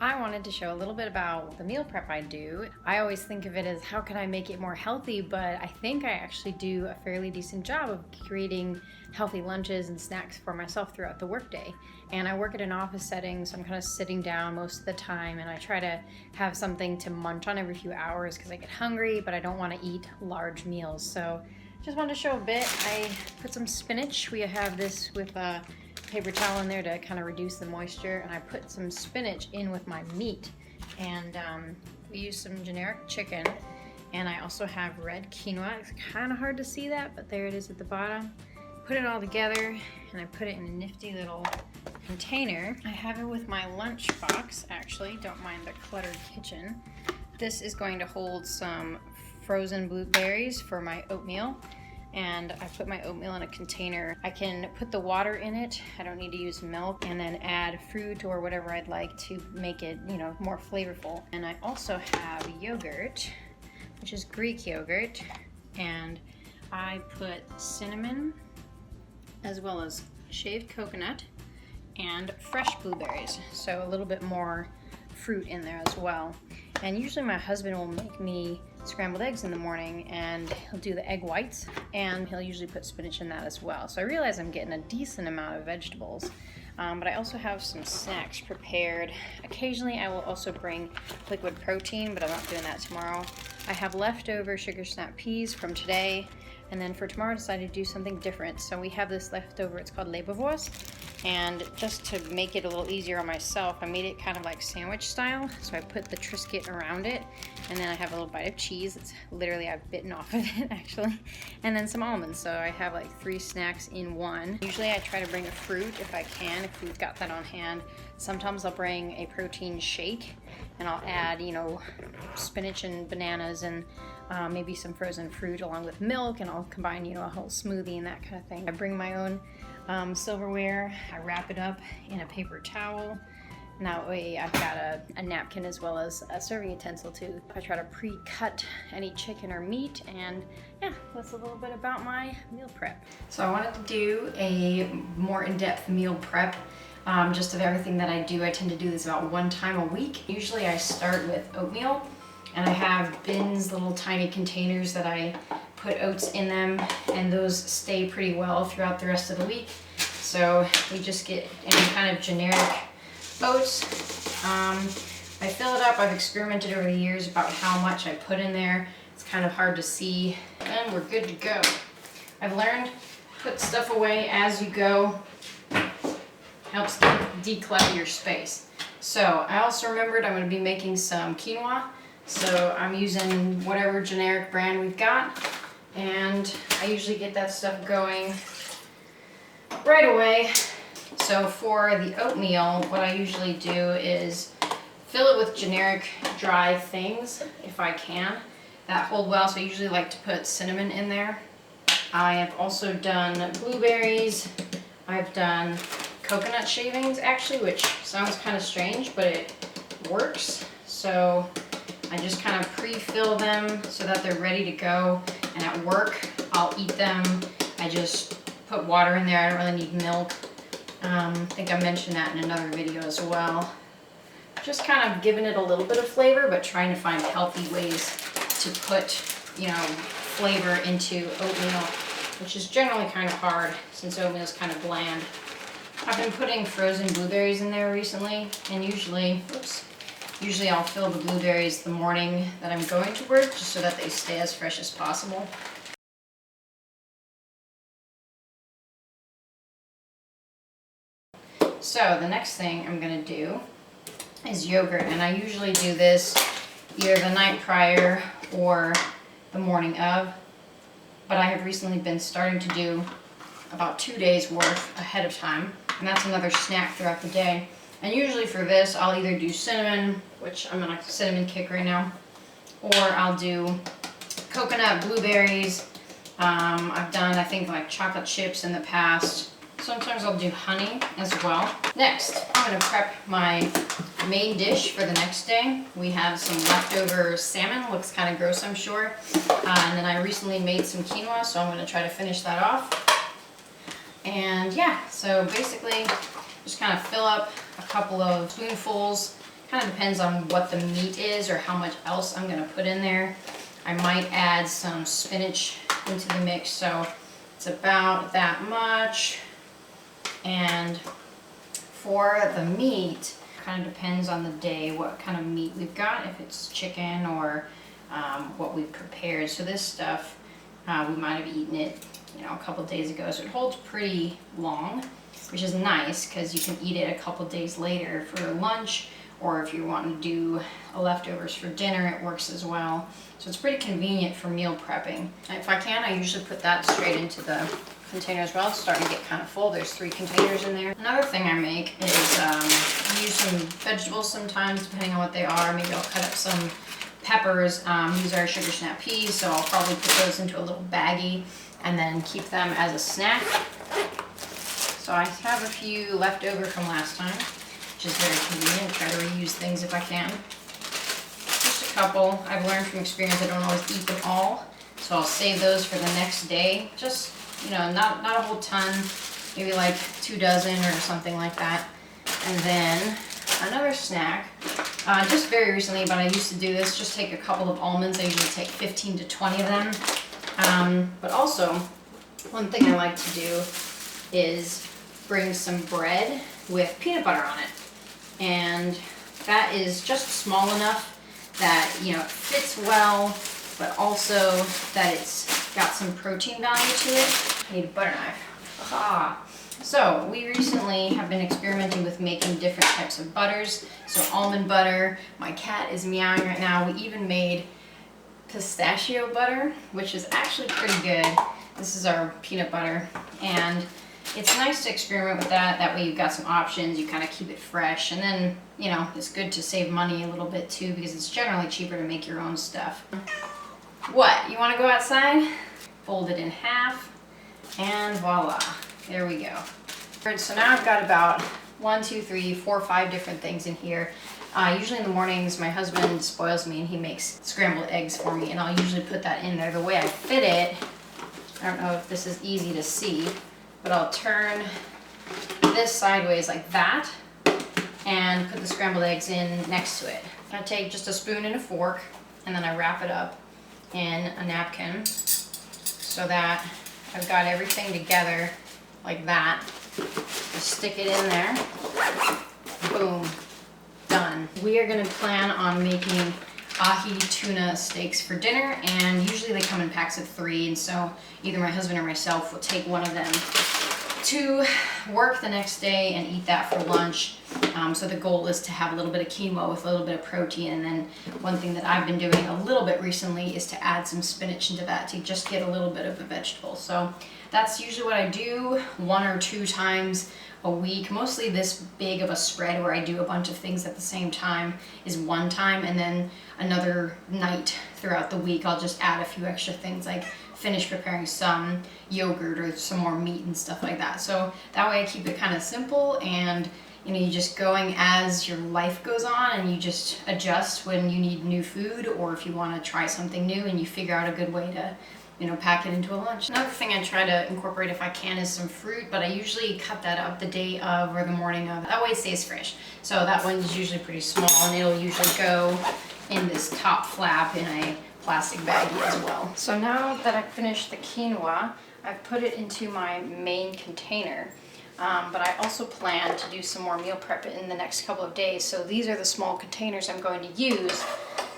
I wanted to show a little bit about the meal prep I do. I always think of it as how can I make it more healthy, but I think I actually do a fairly decent job of creating healthy lunches and snacks for myself throughout the workday. And I work at an office setting, so I'm kind of sitting down most of the time, and I try to have something to munch on every few hours because I get hungry, but I don't want to eat large meals. So just wanted to show a bit. I put some spinach. We have this with a paper towel in there to kind of reduce the moisture, and I put some spinach in with my meat, and we use some generic chicken, and I also have red quinoa. It's kind of hard to see that, but there it is at the bottom. Put it all together, and I put it in a nifty little container. I have it with my lunch box, actually. Don't mind the cluttered kitchen. This is going to hold some frozen blueberries for my oatmeal, and I put my oatmeal in a container. I can put the water in it. I don't need to use milk, and then add fruit or whatever I'd like to make it, more flavorful. And I also have yogurt, which is Greek yogurt, and I put cinnamon as well as shaved coconut and fresh blueberries, so a little bit more fruit in there as well. And usually my husband will make me scrambled eggs in the morning, and he'll do the egg whites, and he'll usually put spinach in that as well. So I realize I'm getting a decent amount of vegetables, but I also have some snacks prepared. Occasionally I will also bring liquid protein, but I'm not doing that tomorrow. I have leftover sugar snap peas from today, and then for tomorrow I decided to do something different. So we have this leftover, it's called leberwurst, and just to make it a little easier on myself, I made it kind of like sandwich style. So I put the Triscuit around it, and then I have a little bite of cheese. It's literally, I've bitten off of it actually, and then some almonds. So I have like 3 snacks in one. Usually I try to bring a fruit if I can, if we've got that on hand. Sometimes I'll bring a protein shake, and I'll add, spinach and bananas and maybe some frozen fruit along with milk, and I'll combine, a whole smoothie and that kind of thing. I bring my own silverware. I wrap it up in a paper towel, and that way I've got a napkin as well as a serving utensil too. I try to pre-cut any chicken or meat, and yeah, that's a little bit about my meal prep. So I wanted to do a more in-depth meal prep. Just of everything that I do. I tend to do this about 1 time a week. Usually I start with oatmeal, and I have bins, little tiny containers that I put oats in them, and those stay pretty well throughout the rest of the week. So we just get any kind of generic oats. I fill it up. I've experimented over the years about how much I put in there. It's kind of hard to see, and we're good to go. I've learned put stuff away as you go. Helps declutter your space. So I also remembered I'm going to be making some quinoa. So I'm using whatever generic brand we've got, and I usually get that stuff going right away. So for the oatmeal, what I usually do is fill it with generic dry things if I can that hold well. So I usually like to put cinnamon in there. I have also done blueberries. I've done coconut shavings actually, which sounds kind of strange, but it works. So I just kind of pre-fill them so that they're ready to go, and at work I'll eat them. I just put water in there. I don't really need milk. I think I mentioned that in another video as well. Just kind of giving it a little bit of flavor, but trying to find healthy ways to put, flavor into oatmeal, which is generally kind of hard since oatmeal is kind of bland. I've been putting frozen blueberries in there recently, and usually I'll fill the blueberries the morning that I'm going to work, just so that they stay as fresh as possible. So the next thing I'm going to do is yogurt, and I usually do this either the night prior or the morning of, but I have recently been starting to do about 2 days worth ahead of time, and that's another snack throughout the day. And usually for this, I'll either do cinnamon, which I'm on a cinnamon kick right now, or I'll do coconut, blueberries. I've done, I think, like chocolate chips in the past. Sometimes I'll do honey as well. Next, I'm going to prep my main dish for the next day. We have some leftover salmon. Looks kind of gross, I'm sure. And then I recently made some quinoa, so I'm going to try to finish that off. And yeah, so basically just kind of fill up a couple of spoonfuls Kind of depends on what the meat is or how much else I'm gonna put in there. I might add some spinach into the mix, so it's about that much. And for the meat, kind of depends on the day what kind of meat we've got, if it's chicken or what we've prepared. So this stuff, we might have eaten it, a couple days ago, so it holds pretty long, which is nice because you can eat it a couple days later for lunch, or if you want to do leftovers for dinner, it works as well. So it's pretty convenient for meal prepping. If I can, I usually put that straight into the container as well. It's starting to get kind of full. There's 3 containers in there. Another thing I make is use some vegetables sometimes, depending on what they are. Maybe I'll cut up some peppers. These are sugar snap peas, so I'll probably put those into a little baggie and then keep them as a snack. So I have a few left over from last time, which is very convenient. Try to reuse things if I can. Just a couple. I've learned from experience I don't always eat them all, so I'll save those for the next day. Just, not a whole ton, maybe like 2 dozen or something like that. And then another snack, just very recently, but I used to do this, just take a couple of almonds. I usually take 15 to 20 of them. But also, one thing I like to do is bring some bread with peanut butter on it. And that is just small enough that, it fits well, but also that it's got some protein value to it. I need a butter knife. Aha! So we recently have been experimenting with making different types of butters. So almond butter, my cat is meowing right now. We even made pistachio butter, which is actually pretty good. This is our peanut butter, and it's nice to experiment with that. That way you've got some options, you kind of keep it fresh, and then, it's good to save money a little bit too, because it's generally cheaper to make your own stuff. What, you want to go outside? Fold it in half, and voila, there we go. So now I've got about 1, 2, 3, 4, 5 different things in here. Usually in the mornings, my husband spoils me and he makes scrambled eggs for me, and I'll usually put that in there. The way I fit it, I don't know if this is easy to see, but I'll turn this sideways like that and put the scrambled eggs in next to it. I take just a spoon and a fork, and then I wrap it up in a napkin so that I've got everything together like that. Just stick it in there. Boom. Done. We are going to plan on making ahi tuna steaks for dinner, and usually they come in packs of 3, and so either my husband or myself will take one of them to work the next day and eat that for lunch. So the goal is to have a little bit of quinoa with a little bit of protein, and then one thing that I've been doing a little bit recently is to add some spinach into that to just get a little bit of a vegetable. So that's usually what I do 1 or 2 times a week. Mostly this big of a spread where I do a bunch of things at the same time is one time, and then another night throughout the week I'll just add a few extra things, like finish preparing some yogurt or some more meat and stuff like that. So that way I keep it kind of simple, and you're just going as your life goes on, and you just adjust when you need new food, or if you want to try something new and you figure out a good way to pack it into a lunch. Another thing I try to incorporate if I can is some fruit, but I usually cut that up the day of or the morning of. That way it stays fresh. So that one's usually pretty small, and it'll usually go in this top flap in a plastic baggie as well. So now that I've finished the quinoa, I've put it into my main container. But I also plan to do some more meal prep in the next couple of days. So these are the small containers I'm going to use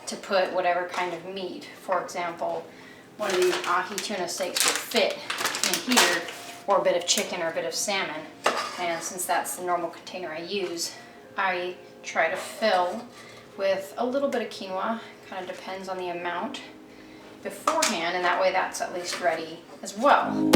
to put whatever kind of meat. For example, one of these ahi tuna steaks would fit in here, or a bit of chicken or a bit of salmon. And since that's the normal container I use, I try to fill with a little bit of quinoa, kind of depends on the amount, beforehand, and that way that's at least ready as well.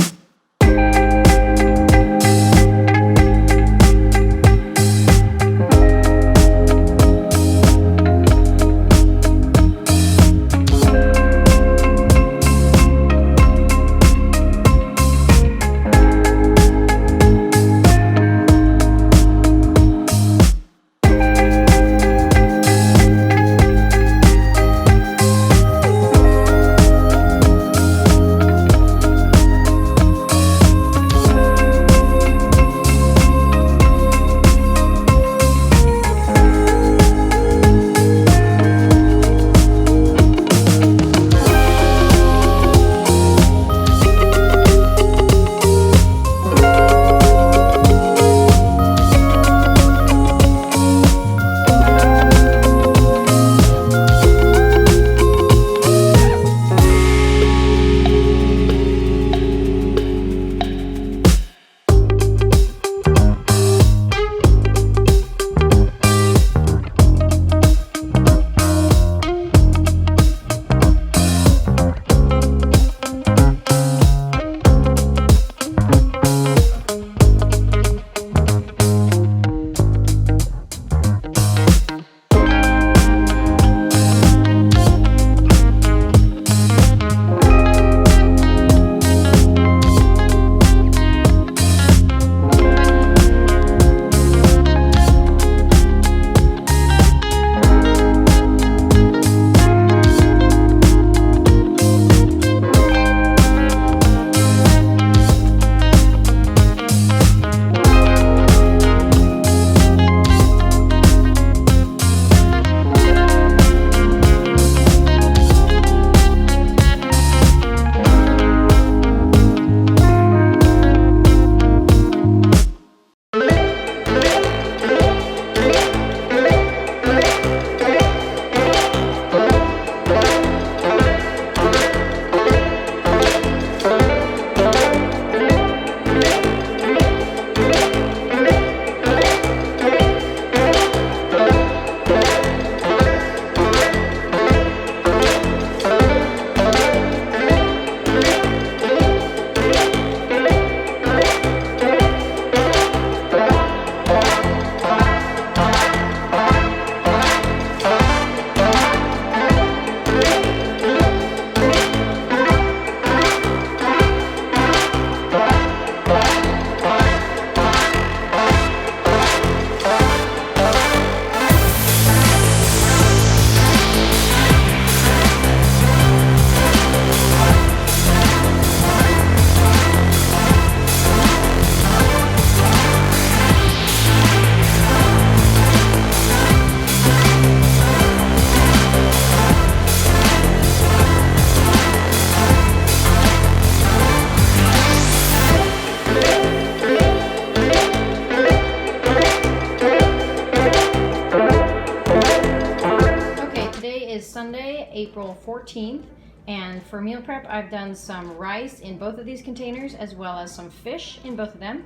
April 14th. And for meal prep, I've done some rice in both of these containers, as well as some fish in both of them.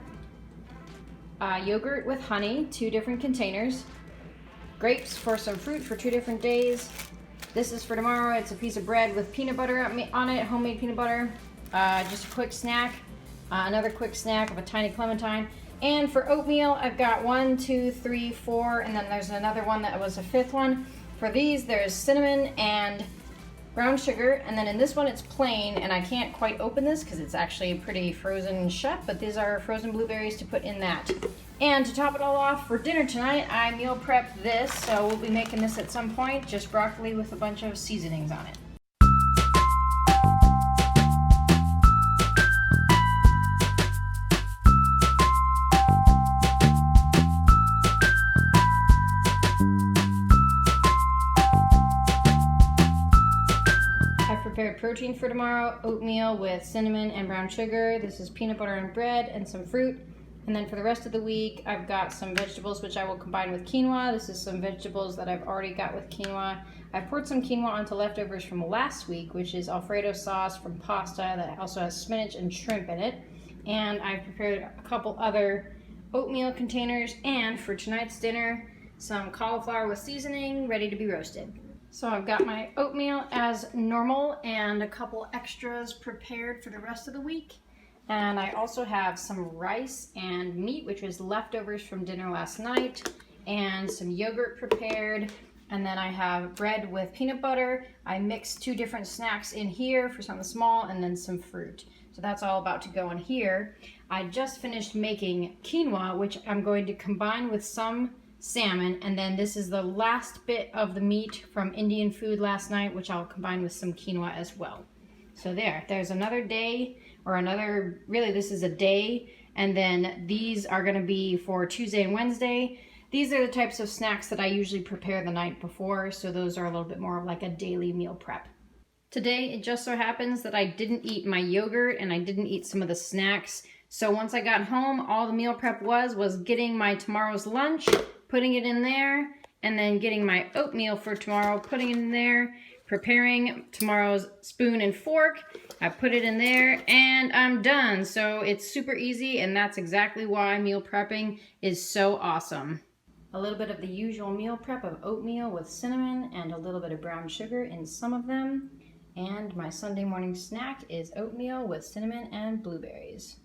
Yogurt with honey, 2 different containers. Grapes for some fruit for 2 different days. This is for tomorrow. It's a piece of bread with peanut butter on it, homemade peanut butter. Just a quick snack. Another quick snack of a tiny clementine. And for oatmeal, I've got 1, 2, 3, 4, and then there's another one that was a 5th one. For these, there's cinnamon and brown sugar, and then in this one it's plain, and I can't quite open this because it's actually pretty frozen shut, but these are frozen blueberries to put in that. And to top it all off, for dinner tonight, I meal prepped this, so we'll be making this at some point, just broccoli with a bunch of seasonings on it. Prepared protein for tomorrow, oatmeal with cinnamon and brown sugar. This is peanut butter and bread and some fruit. And then for the rest of the week, I've got some vegetables which I will combine with quinoa. This is some vegetables that I've already got with quinoa. I've poured some quinoa onto leftovers from last week, which is Alfredo sauce from pasta that also has spinach and shrimp in it. And I've prepared a couple other oatmeal containers, and for tonight's dinner, some cauliflower with seasoning ready to be roasted. So I've got my oatmeal as normal and a couple extras prepared for the rest of the week. And I also have some rice and meat, which was leftovers from dinner last night, and some yogurt prepared. And then I have bread with peanut butter. I mixed 2 different snacks in here for something small, and then some fruit. So that's all about to go in here. I just finished making quinoa, which I'm going to combine with some salmon, and then this is the last bit of the meat from Indian food last night, which I'll combine with some quinoa as well. So there's another day, or really this is a day, and then these are going to be for Tuesday and Wednesday. These are the types of snacks that I usually prepare the night before, so those are a little bit more of like a daily meal prep. Today, it just so happens that I didn't eat my yogurt and I didn't eat some of the snacks. So once I got home, all the meal prep was getting my tomorrow's lunch, putting it in there, and then getting my oatmeal for tomorrow, putting it in there, preparing tomorrow's spoon and fork. I put it in there and I'm done. So it's super easy, and that's exactly why meal prepping is so awesome. A little bit of the usual meal prep of oatmeal with cinnamon and a little bit of brown sugar in some of them. And my Sunday morning snack is oatmeal with cinnamon and blueberries.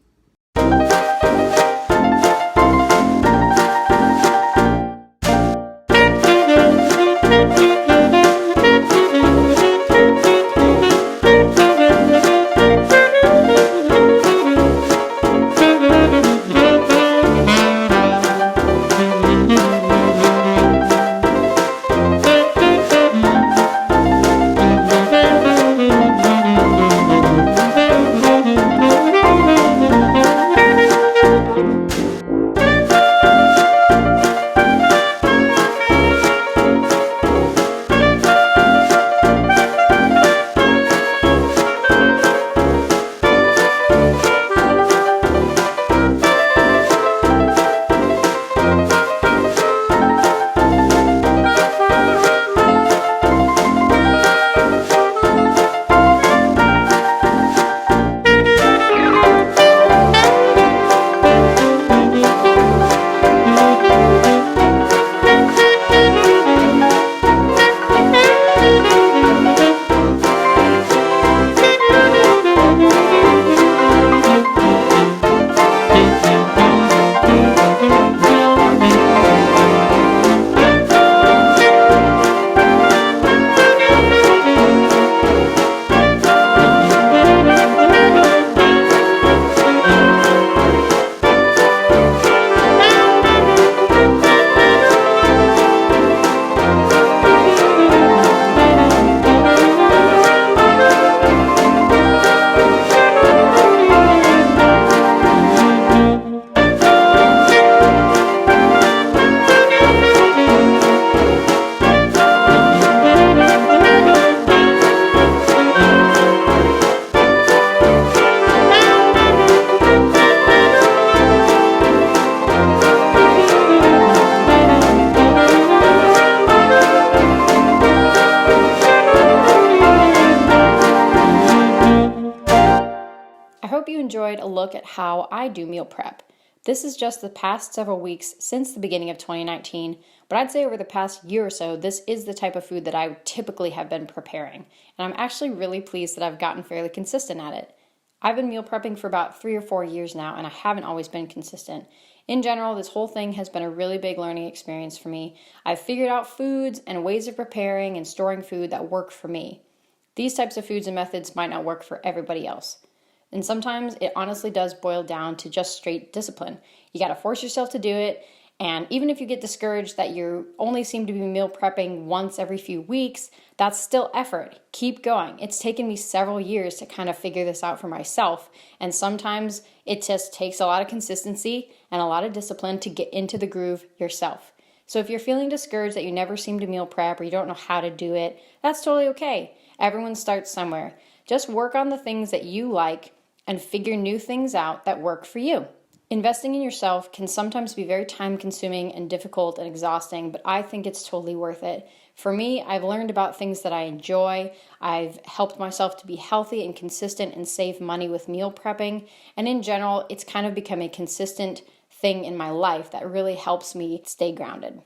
how I do meal prep. This is just the past several weeks since the beginning of 2019, but I'd say over the past year or so, this is the type of food that I typically have been preparing. And I'm actually really pleased that I've gotten fairly consistent at it. I've been meal prepping for about 3 or 4 years now, and I haven't always been consistent. In general, this whole thing has been a really big learning experience for me. I've figured out foods and ways of preparing and storing food that work for me. These types of foods and methods might not work for everybody else. And sometimes it honestly does boil down to just straight discipline. You got to force yourself to do it. And even if you get discouraged that you only seem to be meal prepping once every few weeks, that's still effort. Keep going. It's taken me several years to kind of figure this out for myself. And sometimes it just takes a lot of consistency and a lot of discipline to get into the groove yourself. So if you're feeling discouraged that you never seem to meal prep or you don't know how to do it, that's totally okay. Everyone starts somewhere. Just work on the things that you like and figure new things out that work for you. Investing in yourself can sometimes be very time-consuming and difficult and exhausting, but I think it's totally worth it. For me, I've learned about things that I enjoy. I've helped myself to be healthy and consistent and save money with meal prepping. And in general, it's kind of become a consistent thing in my life that really helps me stay grounded.